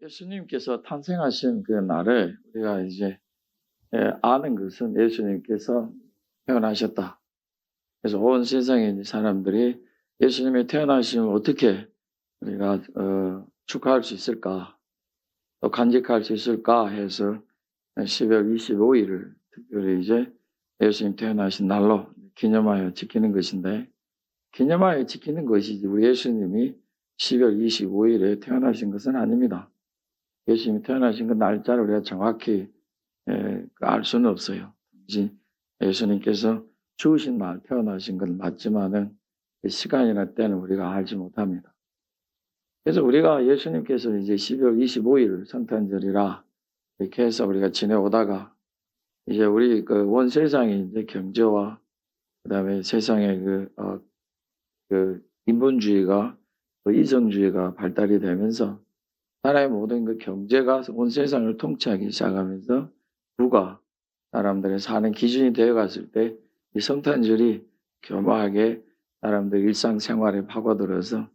예수님께서 탄생하신 그 날을 우리가 이제 아는 것은 예수님께서 태어나셨다. 그래서 온 세상의 이제 사람들이 예수님의 태어나심을 어떻게 우리가 축하할 수 있을까, 또 간직할 수 있을까 해서 12월 25일을 특별히 이제 예수님 태어나신 날로 기념하여 지키는 것인데, 기념하여 지키는 것이지 우리 예수님이 12월 25일에 태어나신 것은 아닙니다. 예수님이 태어나신 그 날짜를 우리가 정확히 알 수는 없어요. 예수님께서 죽으신 날 태어나신 건 맞지만은 그 시간이나 때는 우리가 알지 못합니다. 그래서 우리가 예수님께서 이제 12월 25일 성탄절이라 이렇게 해서 우리가 지내오다가 이제 우리 그 온 세상의 이제 경제와 그다음에 세상의 그 인본주의가 이성주의가 발달이 되면서 나라의 모든 그 경제가 온 세상을 통치하기 시작하면서 부가 사람들의 사는 기준이 되어갔을 때 이 성탄절이 교묘하게 사람들 일상생활에 파고들어서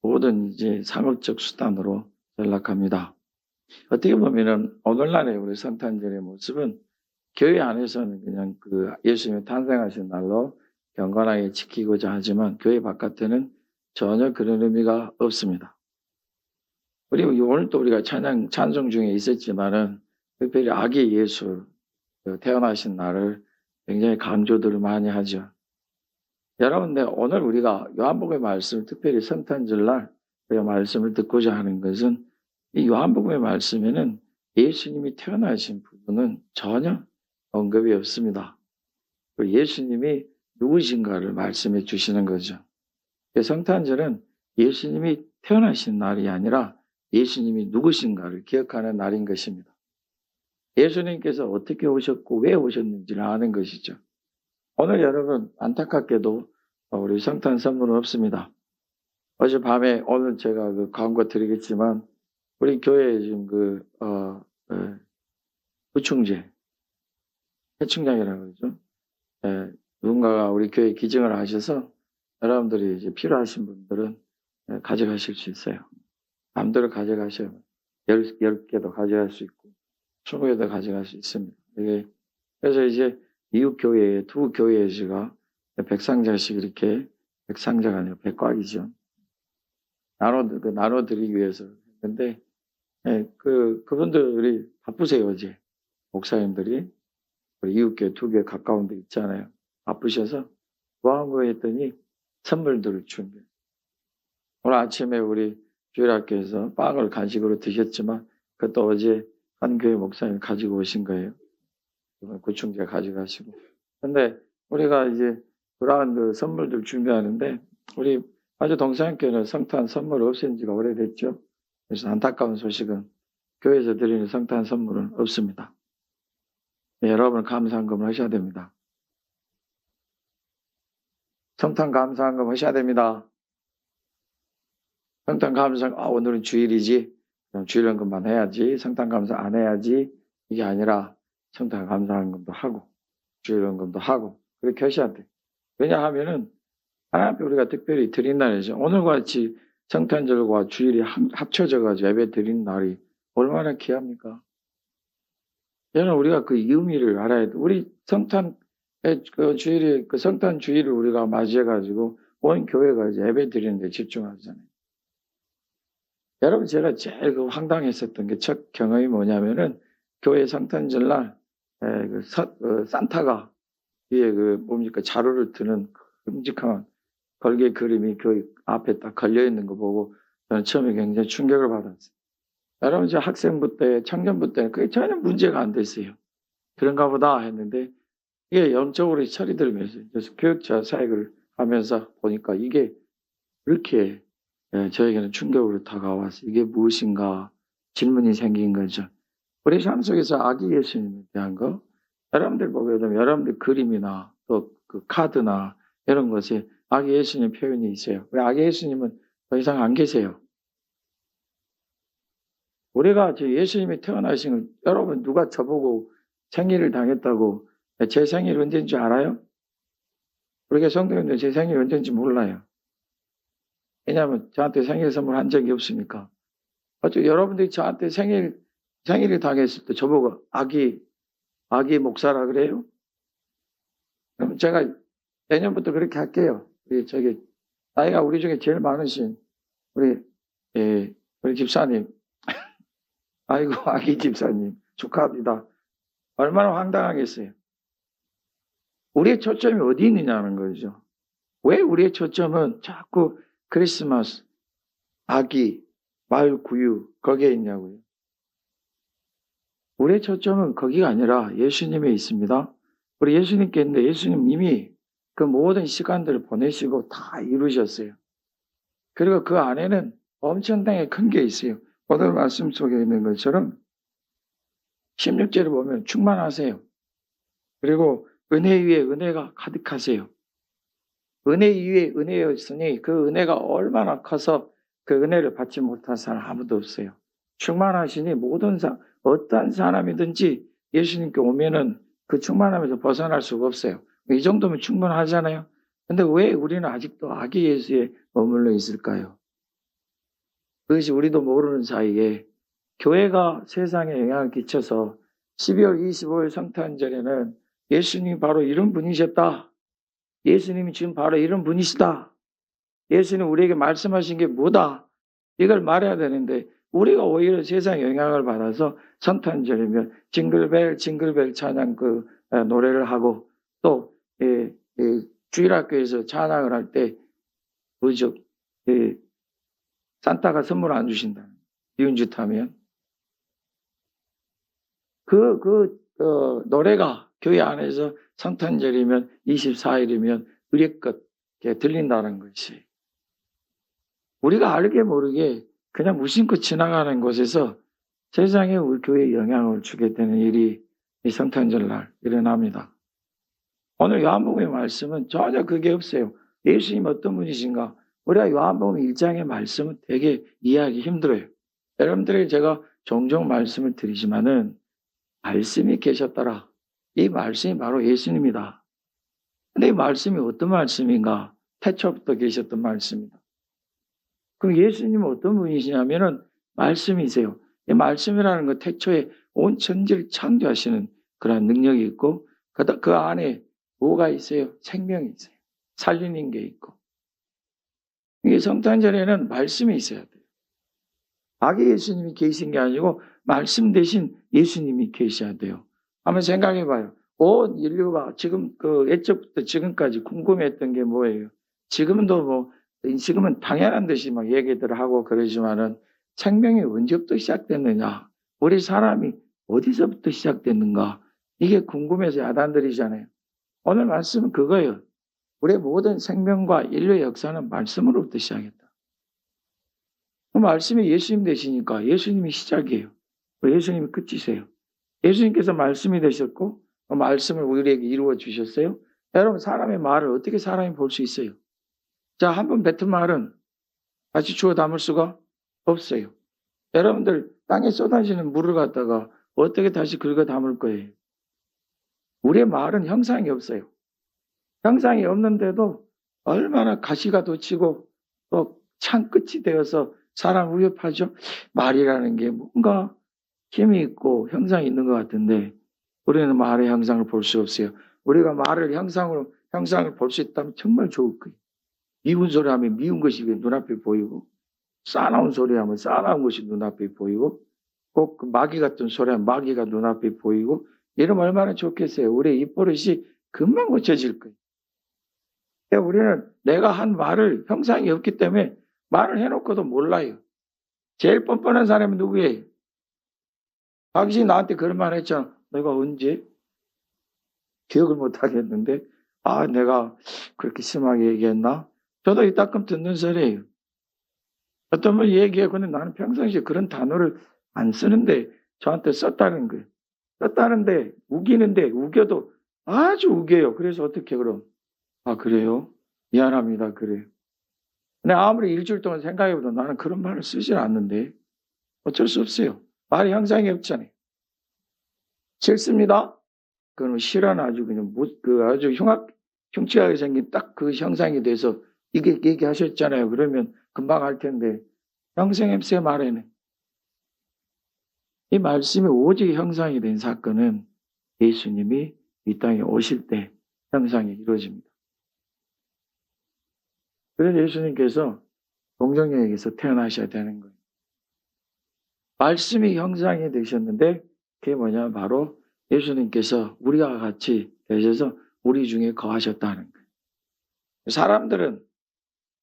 모든 이제 상업적 수단으로 전락합니다. 어떻게 보면은 오늘날의 우리 성탄절의 모습은 교회 안에서는 그냥 그 예수님이 탄생하신 날로 경건하게 지키고자 하지만 교회 바깥에는 전혀 그런 의미가 없습니다. 그리고 오늘도 우리가 찬송 중에 있었지만은 특별히 아기 예수 태어나신 날을 굉장히 강조들을 많이 하죠. 여러분, 오늘 우리가 요한복음의 말씀, 특별히 성탄절날 우리가 말씀을 듣고자 하는 것은 이 요한복음의 말씀에는 예수님이 태어나신 부분은 전혀 언급이 없습니다. 예수님이 누구신가를 말씀해 주시는 거죠. 성탄절은 예수님이 태어나신 날이 아니라 예수님이 누구신가를 기억하는 날인 것입니다. 예수님께서 어떻게 오셨고 왜 오셨는지를 아는 것이죠. 오늘 여러분 안타깝게도 우리 성탄 선물은 없습니다. 어젯밤에 오늘 제가 그 광고 드리겠지만 우리 교회에 지금 구충제 해충장이라고 그러죠. 누군가가 우리 교회에 기증을 하셔서 여러분들이 이제 필요하신 분들은 가져가실 수 있어요. 마음대로 가져가셔요. 10개도 가져갈 수 있고 20개도 가져갈 수 있습니다. 그래서 이제 이웃 교회에 두 교회에 제가 100상자씩 이렇게 100상자가 아니라 100곽이죠. 나눠드리기 위해서 했는데 그분들이 바쁘세요. 어제 목사님들이 우리 이웃교회 2개 가까운 데 있잖아요. 바쁘셔서 뭐 한 거 했더니 선물들을 준비해. 오늘 아침에 우리 주일학교에서 빵을 간식으로 드셨지만 그것도 어제 한 교회 목사님 가지고 오신 거예요. 구충제 가져가시고. 근데 우리가 이제 그러한 그 선물들 준비하는데 우리 아주 동산교회는 성탄 선물 없앤 지가 오래됐죠. 그래서 안타까운 소식은 교회에서 드리는 성탄 선물은 없습니다. 네, 여러분 감사한금 하셔야 됩니다. 성탄 감사한금 하셔야 됩니다. 성탄 감사한금 오늘은 주일이지 그럼 주일연금만 해야지 성탄 감사 안 해야지 이게 아니라 성탄 감사한금도 하고 주일연금도 하고 그렇게 하셔야 돼. 왜냐하면은 하나님 앞에 우리가 특별히 드린 날이죠. 오늘과 같이 성탄절과 주일이 합쳐져가지고 예배 드린 날이 얼마나 귀합니까? 여러분 우리가 그 의미를 알아야 돼. 우리 성탄 주일이 그 성탄 주일을 우리가 맞이해가지고 온 교회가 이제 예배 드리는 데 집중하잖아요. 여러분 제가 제일 그 황당했었던 게 첫 경험이 뭐냐면은 교회 성탄절날 산타가 위에 뭡니까 자루를 드는 끔찍한 걸개 그림이 교회 앞에 딱 걸려 있는 거 보고 저는 처음에 굉장히 충격을 받았어요. 여러분 저 학생부 때 청년부 때는 그게 전혀 문제가 안 됐어요. 그런가 보다 했는데 이게 영적으로 철이 들면서 교육자 사역을 하면서 보니까 이게 이렇게 저에게는 충격으로 다가와서 이게 무엇인가 질문이 생긴 거죠. 우리 삶 속에서 아기 예수님에 대한 거 여러분들 보게 되면 여러분들 그림이나 또 그 카드나 이런 것에 아기 예수님 표현이 있어요. 우리 아기 예수님은 더 이상 안 계세요. 우리가 예수님이 태어나신 걸 여러분 누가 저보고 생일을 당했다고 제 생일 언제인 줄 알아요? 우리가 성도님들 제 생일 언제인지 몰라요. 왜냐하면 저한테 생일 선물 한 적이 없으니까. 어쩌 여러분들이 저한테 생일이 당했을 때 저보고 아기 목사라 그래요? 그럼 제가 내년부터 그렇게 할게요. 나이가 우리 중에 제일 많으신 우리 집사님. 아이고, 아기 집사님. 축하합니다. 얼마나 황당하겠어요. 우리의 초점이 어디 있느냐는 거죠. 왜 우리의 초점은 자꾸 크리스마스, 아기, 마을 구유, 거기에 있냐고요. 우리의 초점은 거기가 아니라 예수님에 있습니다. 우리 예수님께 있는데 예수님 이미 그 모든 시간들을 보내시고 다 이루셨어요. 그리고 그 안에는 엄청나게 큰 게 있어요. 오늘 말씀 속에 있는 것처럼 16절을 보면 충만하세요. 그리고 은혜 위에 은혜가 가득하세요. 은혜 위에 은혜였으니 그 은혜가 얼마나 커서 그 은혜를 받지 못한 사람 아무도 없어요. 충만하시니 어떠한 사람이든지 예수님께 오면은 그 충만함에서 벗어날 수가 없어요. 이 정도면 충분하잖아요. 근데 왜 우리는 아직도 아기 예수에 머물러 있을까요? 그것이 우리도 모르는 사이에 교회가 세상에 영향을 끼쳐서 12월 25일 성탄절에는 예수님이 바로 이런 분이셨다. 예수님이 지금 바로 이런 분이시다. 예수님 우리에게 말씀하신 게 뭐다. 이걸 말해야 되는데 우리가 오히려 세상에 영향을 받아서 성탄절이면 징글벨 찬양 노래를 하고 또 주일학교에서 찬양을 할 때 뭐죠? 산타가 선물 안 주신다. 이런 짓 하면 노래가 교회 안에서 성탄절이면 24일이면 의례껏 들린다는 것이 우리가 알게 모르게 그냥 무심코 지나가는 곳에서 세상에 우리 교회에 영향을 주게 되는 일이 이 성탄절날 일어납니다. 오늘 요한복음의 말씀은 전혀 그게 없어요. 예수님 어떤 분이신가? 우리가 요한복음 1장의 말씀은 되게 이해하기 힘들어요. 여러분들에게 제가 종종 말씀을 드리지만은 말씀이 계셨더라. 이 말씀이 바로 예수님이다. 근데 이 말씀이 어떤 말씀인가? 태초부터 계셨던 말씀이다. 그럼 예수님은 어떤 분이시냐면은 말씀이세요. 이 말씀이라는 건 태초에 온 천지를 창조하시는 그런 능력이 있고 그 안에 뭐가 있어요? 생명이 있어요. 살리는 게 있고. 이게 성탄절에는 말씀이 있어야 돼요. 아기 예수님이 계신 게 아니고 말씀 대신 예수님이 계셔야 돼요. 한번 생각해 봐요. 온 인류가 지금 애초부터 지금까지 궁금했던 게 뭐예요? 지금은 당연한 듯이 막 얘기들을 하고 그러지만은 생명이 언제부터 시작됐느냐? 우리 사람이 어디서부터 시작됐는가? 이게 궁금해서 야단들이잖아요. 오늘 말씀은 그거예요. 우리의 모든 생명과 인류의 역사는 말씀으로부터 시작했다. 그 말씀이 예수님 되시니까 예수님이 시작이에요. 예수님이 끝이세요. 예수님께서 말씀이 되셨고 그 말씀을 우리에게 이루어 주셨어요. 여러분 사람의 말을 어떻게 사람이 볼 수 있어요? 자, 한 번 뱉은 말은 다시 주워 담을 수가 없어요. 여러분들 땅에 쏟아지는 물을 갖다가 어떻게 다시 긁어 담을 거예요? 우리의 말은 형상이 없어요. 형상이 없는데도 얼마나 가시가 돋치고 또 창 끝이 되어서 사람 위협하죠. 말이라는 게 뭔가 힘이 있고 형상이 있는 것 같은데 우리는 말의 형상을 볼 수 없어요. 우리가 말을 형상을 볼 수 있다면 정말 좋을 거예요. 미운 소리 하면 미운 것이 눈앞에 보이고 싸나운 소리 하면 싸나운 것이 눈앞에 보이고 꼭 마귀 같은 소리 하면 마귀가 눈앞에 보이고 이러면 얼마나 좋겠어요. 우리의 입버릇이 금방 고쳐질 거예요. 그러니까 우리는 내가 한 말을 형상이 없기 때문에 말을 해놓고도 몰라요. 제일 뻔뻔한 사람이 누구예요? 당신이 나한테 그런 말 했잖아. 내가 언제? 기억을 못 하겠는데 내가 그렇게 심하게 얘기했나? 저도 이따금 듣는 소리예요. 어떤 분이 얘기해. 근데 나는 평상시에 그런 단어를 안 쓰는데 저한테 썼다는 거예요. 썼다는데 우기는데 우겨도 아주 우겨요. 그래서 어떻게 그럼? 그래요? 미안합니다. 그래요. 근데 아무리 일주일 동안 생각해봐도 나는 그런 말을 쓰질 않는데 어쩔 수 없어요. 말이 형상이 없잖아요. 싫습니다. 그건 실화는 아주 그냥 아주 흉측하게 생긴 딱 그 형상이 돼서 이게 얘기하셨잖아요. 그러면 금방 할 텐데 형상없어요 말에는. 이 말씀이 오직 형상이 된 사건은 예수님이 이 땅에 오실 때 형상이 이루어집니다. 그래서 예수님께서 동정녀에게서 태어나셔야 되는 거예요. 말씀이 형상이 되셨는데 그게 뭐냐, 바로 예수님께서 우리와 같이 되셔서 우리 중에 거하셨다는 거예요. 사람들은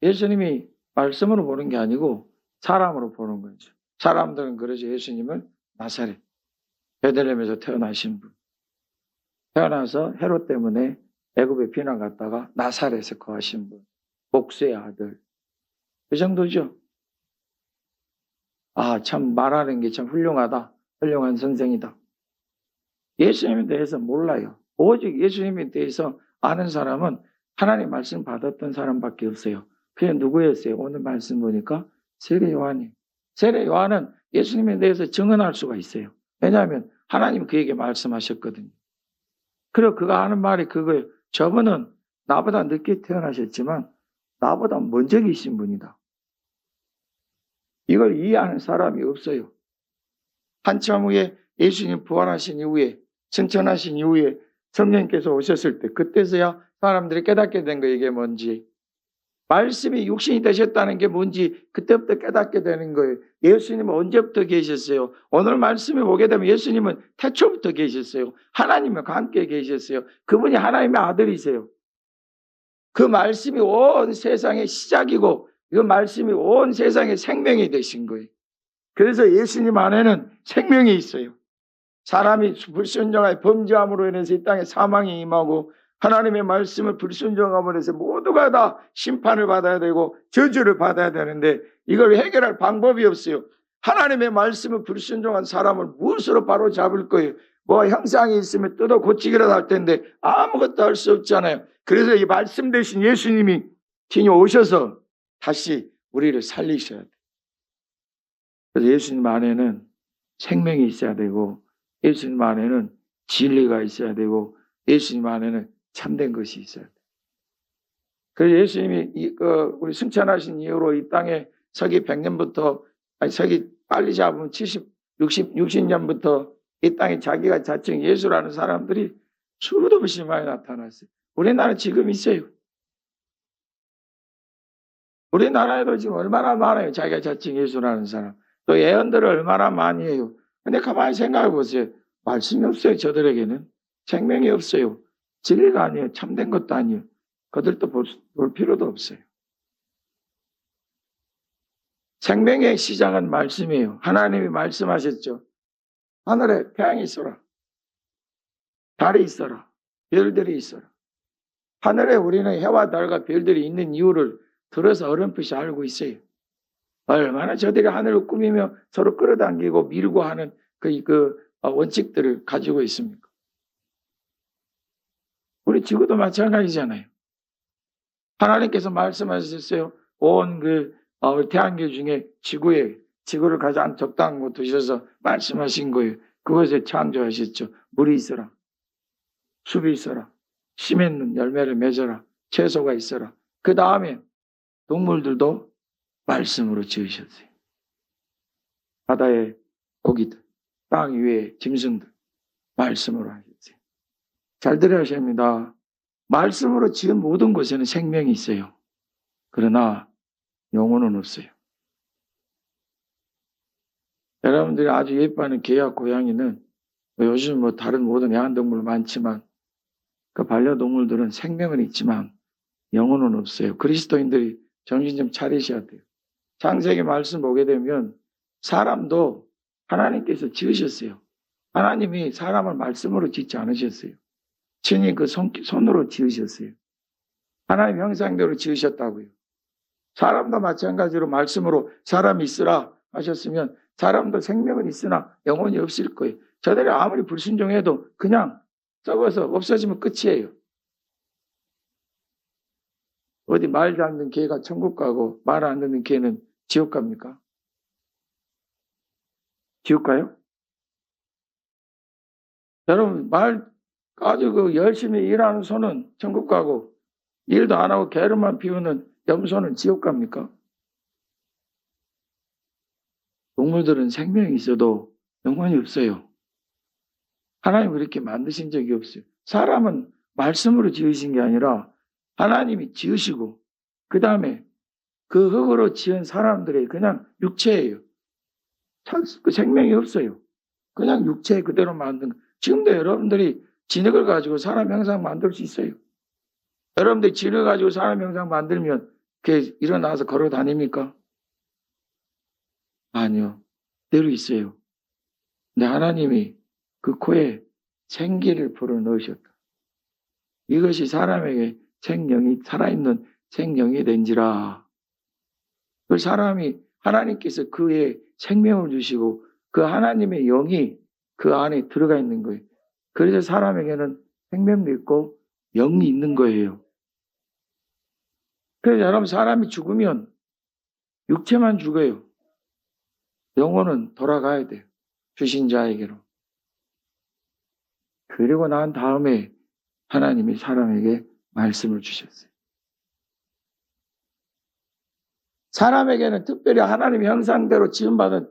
예수님이 말씀으로 보는 게 아니고 사람으로 보는 거죠. 사람들은 그래서 예수님을 나사렛, 베들레헴에서 태어나신 분, 태어나서 헤롯 때문에 애굽에 피난 갔다가 나사렛에 거하신 분, 목수의 아들, 그 정도죠. 아, 참 말하는 게 참 훌륭하다, 훌륭한 선생이다. 예수님에 대해서 몰라요. 오직 예수님에 대해서 아는 사람은 하나님 말씀 받았던 사람밖에 없어요. 그게 누구였어요? 오늘 말씀 보니까 세례 요한이에요. 세례 요한은 예수님에 대해서 증언할 수가 있어요. 왜냐하면 하나님 그에게 말씀하셨거든요. 그리고 그가 하는 말이 그거예요. 저분은 나보다 늦게 태어나셨지만 나보다 먼저 계신 분이다. 이걸 이해하는 사람이 없어요. 한참 후에 예수님 부활하신 이후에, 승천하신 이후에 성령께서 오셨을 때 그때서야 사람들이 깨닫게 된 거예요. 이게 뭔지. 말씀이 육신이 되셨다는 게 뭔지 그때부터 깨닫게 되는 거예요. 예수님은 언제부터 계셨어요? 오늘 말씀에 보게 되면 예수님은 태초부터 계셨어요. 하나님과 함께 계셨어요. 그분이 하나님의 아들이세요. 그 말씀이 온 세상의 시작이고 그 말씀이 온 세상의 생명이 되신 거예요. 그래서 예수님 안에는 생명이 있어요. 사람이 불순종하여 범죄함으로 인해서 이 땅에 사망이 임하고 하나님의 말씀을 불순종함으로 해서 모두가 다 심판을 받아야 되고 저주를 받아야 되는데 이걸 해결할 방법이 없어요. 하나님의 말씀을 불순종한 사람을 무엇으로 바로 잡을 거예요? 뭐 형상이 있으면 뜯어 고치기라도 할 텐데 아무것도 할 수 없잖아요. 그래서 이 말씀 대신 예수님이 친히 오셔서 다시 우리를 살리셔야 돼요. 그래서 예수님 안에는 생명이 있어야 되고 예수님 안에는 진리가 있어야 되고 예수님 안에는 참된 것이 있어야 돼요. 그래서 예수님이 우리 승천하신 이후로 이 땅에 서기 100년부터 서기 빨리 잡으면 60년부터 이 땅에 자기가 자칭 예수라는 사람들이 수도 없이 많이 나타났어요. 우리나라 지금 있어요. 우리나라에도 지금 얼마나 많아요. 자기가 자칭 예수라는 사람. 또 예언들을 얼마나 많이 해요. 근데 가만히 생각해 보세요. 말씀이 없어요. 저들에게는. 생명이 없어요. 진리가 아니에요. 참된 것도 아니에요. 그들도 볼 필요도 없어요. 생명의 시작은 말씀이에요. 하나님이 말씀하셨죠. 하늘에 태양이 있어라. 달이 있어라. 별들이 있어라. 하늘에 우리는 해와 달과 별들이 있는 이유를 들어서 어렴풋이 알고 있어요. 얼마나 저들이 하늘을 꾸미며 서로 끌어당기고 밀고 하는 그 원칙들을 가지고 있습니까? 우리 지구도 마찬가지잖아요. 하나님께서 말씀하셨어요. 온 태양계 중에 지구를 가장 적당한 곳 두셔서 말씀하신 거예요. 그것에 창조하셨죠. 물이 있어라. 숲이 있어라. 씨 맺는 열매를 맺어라. 채소가 있어라. 그 다음에 동물들도 말씀으로 지으셨어요. 바다의 고기들, 땅 위의 짐승들 말씀으로 하셨어요. 잘 들으셔야 합니다. 말씀으로 지은 모든 것에는 생명이 있어요. 그러나 영혼은 없어요. 여러분들이 아주 예뻐하는 개와 고양이는 요즘 다른 모든 애완동물 많지만 그 반려동물들은 생명은 있지만 영혼은 없어요. 그리스도인들이 정신 좀 차리셔야 돼요. 창세기 말씀 보게 되면 사람도 하나님께서 지으셨어요. 하나님이 사람을 말씀으로 짓지 않으셨어요. 친히 그 손으로 지으셨어요. 하나님 형상대로 지으셨다고요. 사람도 마찬가지로 말씀으로 사람이 있으라 하셨으면 사람도 생명은 있으나 영혼이 없을 거예요. 저들이 아무리 불순종해도 그냥 썩어서 없어지면 끝이에요. 어디 말 잘 듣는 개가 천국 가고 말 안 듣는 개는 지옥 갑니까? 지옥 가요? 여러분 말 가지고 열심히 일하는 소는 천국 가고 일도 안 하고 게으름만 피우는 염소는 지옥 갑니까? 동물들은 생명이 있어도 영혼이 없어요. 하나님 그렇게 만드신 적이 없어요. 사람은 말씀으로 지으신 게 아니라 하나님이 지으시고 그 다음에 그 흙으로 지은 사람들의 그냥 육체예요. 그 생명이 없어요. 그냥 육체 그대로 만든 거. 지금도 여러분들이 진흙을 가지고 사람 형상 만들 수 있어요. 여러분들이 진흙을 가지고 사람 형상 만들면 그게 일어나서 걸어 다닙니까? 아니요. 그대로 있어요. 근데 하나님이 그 코에 생기를 불어넣으셨다. 이것이 사람에게 생명이 살아있는 생명이 된지라. 그 사람이 하나님께서 그의 생명을 주시고 그 하나님의 영이 그 안에 들어가 있는 거예요. 그래서 사람에게는 생명도 있고 영이 있는 거예요. 그래서 여러분 사람이 죽으면 육체만 죽어요. 영혼은 돌아가야 돼요. 주신 자에게로. 그리고 난 다음에 하나님이 사람에게 말씀을 주셨어요. 사람에게는 특별히 하나님의 형상대로 지음받은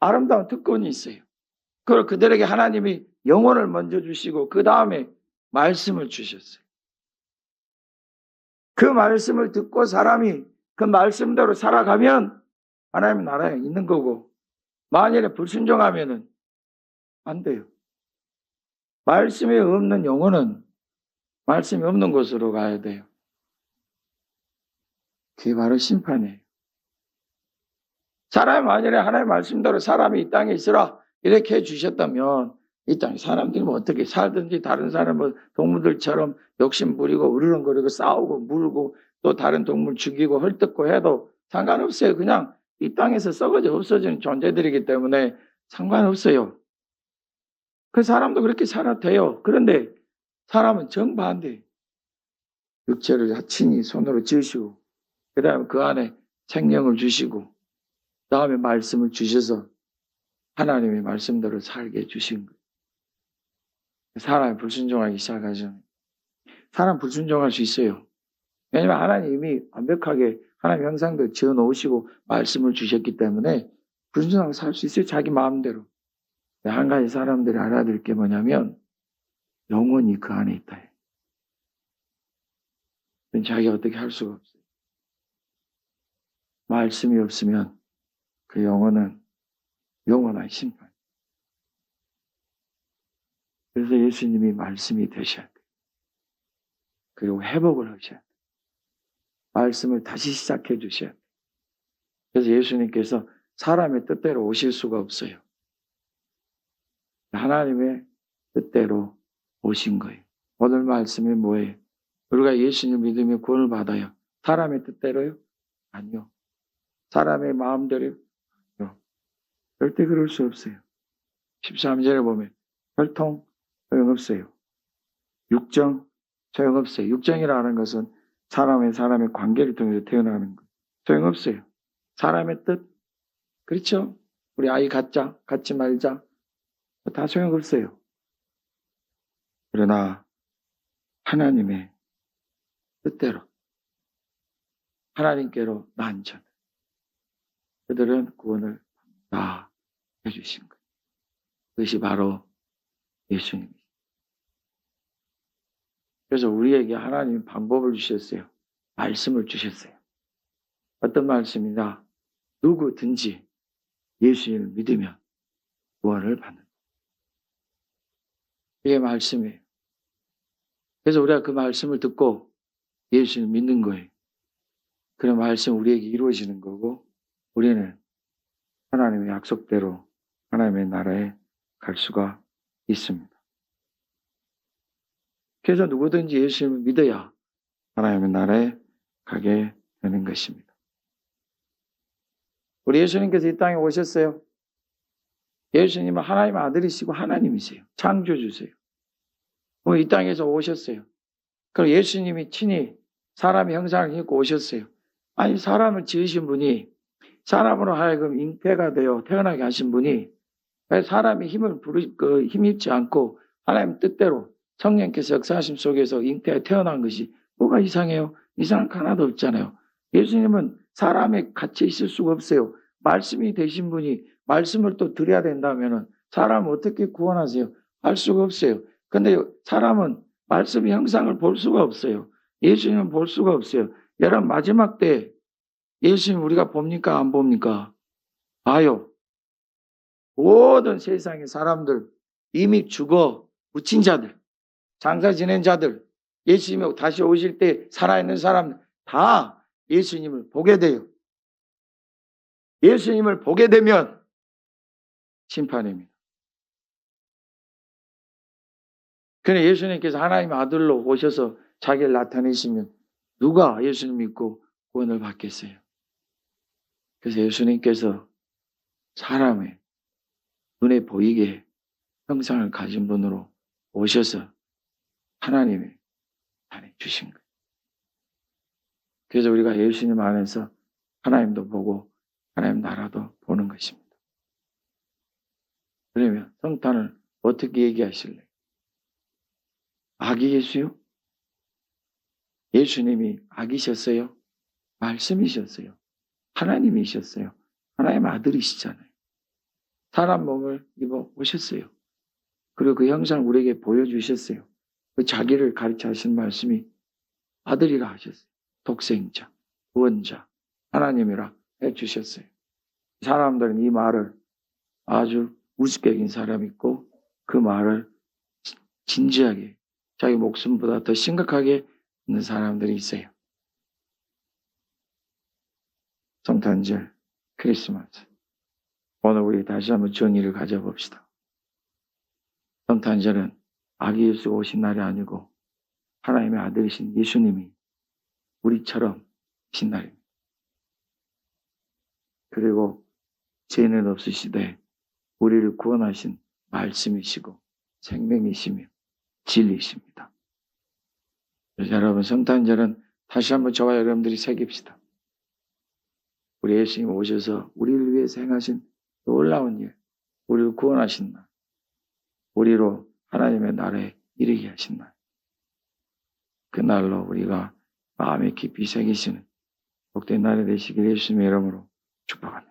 아름다운 특권이 있어요. 그걸 그들에게 하나님이 영혼을 먼저 주시고 그 다음에 말씀을 주셨어요. 그 말씀을 듣고 사람이 그 말씀대로 살아가면 하나님의 나라에 있는 거고 만일에 불순종하면은 안 돼요. 말씀이 없는 영혼은 말씀이 없는 곳으로 가야 돼요. 그게 바로 심판이에요. 사람이 만일에 하나님의 말씀대로 사람이 이 땅에 있으라 이렇게 해주셨다면 이 땅에 사람들이 뭐 어떻게 살든지 다른 사람은 동물들처럼 욕심 부리고 으르렁거리고 싸우고 물고 또 다른 동물 죽이고 헐뜯고 해도 상관없어요. 그냥 이 땅에서 썩어져 없어지는 존재들이기 때문에 상관없어요. 그 사람도 그렇게 살아도 돼요. 그런데 사람은 정반대. 육체를 친히 손으로 지으시고 그 다음에 그 안에 생명을 주시고 그 다음에 말씀을 주셔서 하나님의 말씀대로 살게 해주신 거예요. 사람이 불순종하기 시작하죠. 사람 불순종할 수 있어요. 왜냐하면 하나님이 완벽하게 하나님 형상도 지어놓으시고 말씀을 주셨기 때문에 불순종하고 살 수 있어요. 자기 마음대로. 한 가지 사람들이 알아야 될 게 뭐냐면 영혼이 그 안에 있다. 자기가 어떻게 할 수가 없어요. 말씀이 없으면 그 영혼은 영원한 심판. 그래서 예수님이 말씀이 되셔야 돼요. 그리고 회복을 하셔야 돼요. 말씀을 다시 시작해 주셔야 돼요. 그래서 예수님께서 사람의 뜻대로 오실 수가 없어요. 하나님의 뜻대로 오신 거예요. 오늘 말씀이 뭐예요? 우리가 예수님 믿으며 구원을 받아요. 사람의 뜻대로요? 아니요. 사람의 마음대로요? 아니요. 절대 그럴 수 없어요. 13절에 보면 혈통 소용없어요. 육정 소용없어요. 육정이라는 것은 사람의 관계를 통해서 태어나는 거예요. 소용없어요. 사람의 뜻, 그렇죠? 우리 아이 갖자, 갖지 말자, 다 소용없어요. 그러나 하나님의 뜻대로 하나님께로 난 자 그들은 구원을 다 해주신 거예요. 그것이 바로 예수님입니다. 그래서 우리에게 하나님이 방법을 주셨어요. 말씀을 주셨어요. 어떤 말씀이냐? 누구든지 예수님을 믿으면 구원을 받는 거예요. 이게 말씀이에요. 그래서 우리가 그 말씀을 듣고 예수님을 믿는 거예요. 그런 말씀 우리에게 이루어지는 거고 우리는 하나님의 약속대로 하나님의 나라에 갈 수가 있습니다. 그래서 누구든지 예수님을 믿어야 하나님의 나라에 가게 되는 것입니다. 우리 예수님께서 이 땅에 오셨어요. 예수님은 하나님의 아들이시고 하나님이세요. 창조주세요. 이 땅에서 오셨어요. 그리고 예수님이 친히 사람의 형상을 입고 오셨어요. 아니 사람을 지으신 분이 사람으로 하여금 잉태가 되어 태어나게 하신 분이 사람의 힘입지 않고 하나님 뜻대로 성령께서 역사하심 속에서 잉태에 태어난 것이 뭐가 이상해요? 이상한 거 하나도 없잖아요. 예수님은 사람에 갇혀 있을 수가 없어요. 말씀이 되신 분이 말씀을 또 드려야 된다면 사람 어떻게 구원하세요? 할 수가 없어요. 근데 사람은 말씀의 형상을 볼 수가 없어요. 예수님은 볼 수가 없어요. 여러분 마지막 때 예수님 우리가 봅니까? 안 봅니까? 봐요. 모든 세상의 사람들, 이미 죽어 묻힌 자들, 장사 지낸 자들, 예수님이 다시 오실 때 살아있는 사람 다 예수님을 보게 돼요. 예수님을 보게 되면 심판입니다. 그런데 예수님께서 하나님의 아들로 오셔서 자기를 나타내시면 누가 예수님 믿고 구원을 받겠어요? 그래서 예수님께서 사람의 눈에 보이게 형상을 가진 분으로 오셔서 하나님의 안에 주신 거예요. 그래서 우리가 예수님 안에서 하나님도 보고 하나님 나라도 보는 것입니다. 그러면 성탄을 어떻게 얘기하실래요? 아기 예수요? 예수님이 아기셨어요? 말씀이셨어요. 하나님이셨어요. 하나님 아들이시잖아요. 사람 몸을 입어 오셨어요. 그리고 그 형상을 우리에게 보여주셨어요. 그 자기를 가르쳐 하신 말씀이 아들이라 하셨어요. 독생자, 구원자, 하나님이라 해주셨어요. 사람들은 이 말을 아주 우습게 여긴 사람이 있고 그 말을 진지하게 자기 목숨보다 더 심각하게 듣는 사람들이 있어요. 성탄절, 크리스마스. 오늘 우리 다시 한번 정의를 가져봅시다. 성탄절은 아기 예수가 오신 날이 아니고 하나님의 아들이신 예수님이 우리처럼 오신 날입니다. 그리고 죄는 없으시되 우리를 구원하신 말씀이시고 생명이시며 진리이십니다. 여러분 성탄절은 다시 한번 저와 여러분들이 새깁시다. 우리 예수님 오셔서 우리를 위해서 행하신 놀라운 일, 우리를 구원하신 날, 우리로 하나님의 나라에 이르게 하신 날, 그날로 우리가 마음에 깊이 새기시는 복된 날이 되시길 예수님의 이름으로 축복합니다.